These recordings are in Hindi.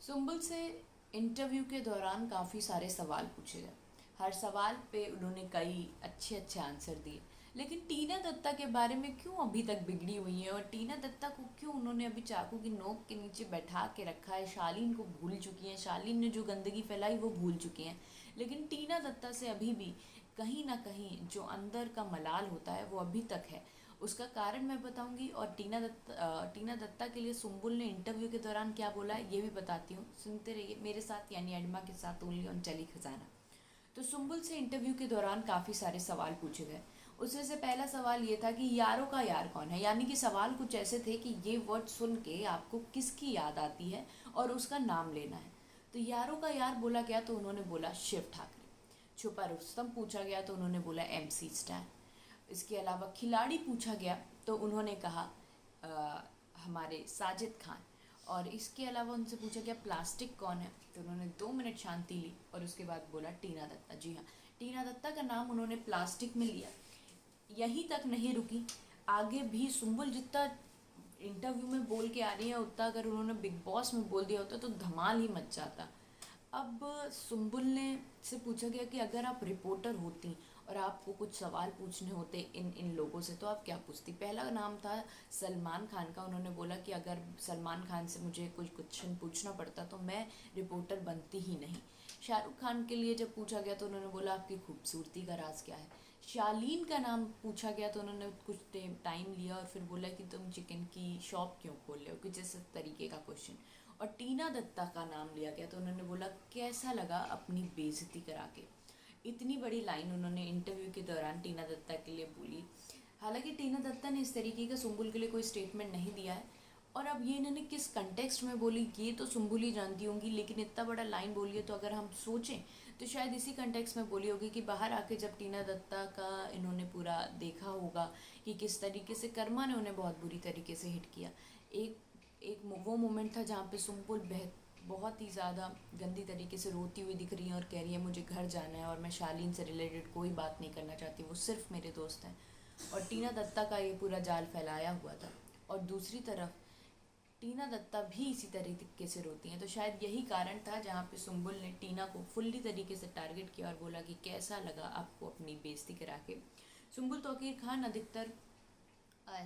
सुम्बुल से इंटरव्यू के दौरान काफ़ी सारे सवाल पूछे गए। हर सवाल पे उन्होंने कई अच्छे अच्छे आंसर दिए। लेकिन टीना दत्ता के बारे में क्यों अभी तक बिगड़ी हुई है और टीना दत्ता को क्यों उन्होंने अभी चाकू की नोक के नीचे बैठा के रखा है। शालीन को भूल चुकी हैं, शालीन ने जो गंदगी फैलाई वो भूल चुकी हैं, लेकिन टीना दत्ता से अभी भी कहीं ना कहीं जो अंदर का मलाल होता है वो अभी तक है। उसका कारण मैं बताऊंगी, और टीना दत्ता के लिए सुम्बुल ने इंटरव्यू के दौरान क्या बोला है ये भी बताती हूँ। सुनते रहिए मेरे साथ, यानी एडमा के साथ, ओनली ऑन टेली खजाना। तो सुम्बुल से इंटरव्यू के दौरान काफ़ी सारे सवाल पूछे गए। उसमें से पहला सवाल ये था कि यारों का यार कौन है, यानी कि सवाल कुछ ऐसे थे कि ये वर्ड सुन के आपको किसकी याद आती है और उसका नाम लेना है। तो यारों का यार बोला गया तो उन्होंने बोला शिव ठाकरे। छुपा रुस्तम पूछा गया तो उन्होंने बोला MC स्टैन। इसके अलावा खिलाड़ी पूछा गया तो उन्होंने कहा हमारे साजिद खान। और इसके अलावा उनसे पूछा गया प्लास्टिक कौन है, तो उन्होंने 2 मिनट शांति ली और उसके बाद बोला टीना दत्ता। जी हाँ, टीना दत्ता का नाम उन्होंने प्लास्टिक में लिया। यहीं तक नहीं रुकी, आगे भी सुम्बुल जितना इंटरव्यू में बोल के आ रही है उतना अगर उन्होंने बिग बॉस में बोल दिया होता तो धमाल ही मच जाता। अब सुम्बुल ने से पूछा गया कि अगर आप रिपोर्टर होती और आपको कुछ सवाल पूछने होते इन लोगों से तो आप क्या पूछती। पहला नाम था सलमान खान का। उन्होंने बोला कि अगर सलमान खान से मुझे कुछ क्वेश्चन पूछना पड़ता तो मैं रिपोर्टर बनती ही नहीं। शाहरुख खान के लिए जब पूछा गया तो उन्होंने बोला आपकी खूबसूरती का राज क्या है। शालीन का नाम पूछा गया तो उन्होंने कुछ टाइम लिया और फिर बोला कि तुम चिकन की शॉप क्यों खोल रहे हो, कुछ इस तरीके का क्वेश्चन। और टीना दत्ता का नाम लिया गया तो उन्होंने बोला कैसा लगा अपनी बेइज्जती करा के। इतनी बड़ी लाइन उन्होंने इंटरव्यू के दौरान टीना दत्ता के लिए बोली। हालांकि टीना दत्ता ने इस तरीके का सुम्बुल के लिए कोई स्टेटमेंट नहीं दिया है, और अब ये इन्होंने किस कंटेक्स्ट में बोली ये तो सुम्बुल ही जानती होंगी, लेकिन इतना बड़ा लाइन बोली है तो अगर हम सोचें तो शायद इसी कंटेक्स्ट में बोली होगी कि बाहर आके जब टीना दत्ता का इन्होंने पूरा देखा होगा कि किस तरीके से कर्मा ने उन्हें बहुत बुरी तरीके से हिट किया। एक एक वो मोमेंट था जहाँ पे सुम्बुल बहुत ही ज़्यादा गंदी तरीके से रोती हुई दिख रही है और कह रही है मुझे घर जाना है और मैं शालीन से रिलेटेड कोई बात नहीं करना चाहती, वो सिर्फ मेरे दोस्त हैं। और टीना दत्ता का ये पूरा जाल फैलाया हुआ था। और दूसरी तरफ टीना दत्ता भी इसी तरीके से रोती हैं, तो शायद यही कारण था जहाँ पे सुम्बुल ने टीना को फुल्ली तरीके से टारगेट किया और बोला कि कैसा लगा आपको अपनी बेइज्जती करा के। सुम्बुल तौकीर खान अधिकतर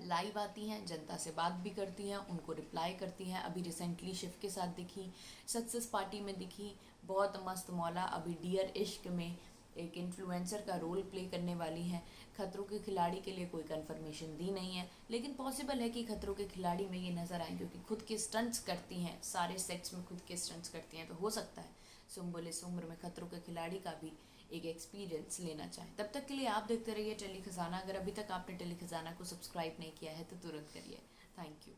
लाइव आती हैं, जनता से बात भी करती हैं, उनको रिप्लाई करती हैं। अभी रिसेंटली शिव के साथ दिखी, सक्सेस पार्टी में दिखी, बहुत मस्त मौला। अभी डियर इश्क में एक इन्फ्लुएंसर का रोल प्ले करने वाली हैं। खतरों के खिलाड़ी के लिए कोई कंफर्मेशन दी नहीं है, लेकिन पॉसिबल है कि खतरों के खिलाड़ी में ये नज़र आए, क्योंकि खुद के स्टंट्स करती हैं, सारे सेट्स में खुद के स्टंट्स करती हैं। तो हो सकता है सुम्बुल इस उम्र में खतरों के खिलाड़ी का भी एक एक्सपीरियंस लेना चाहें। तब तक के लिए आप देखते रहिए टेली खजाना। अगर अभी तक आपने टेली खजाना को सब्सक्राइब नहीं किया है तो तुरंत करिए। Thank you.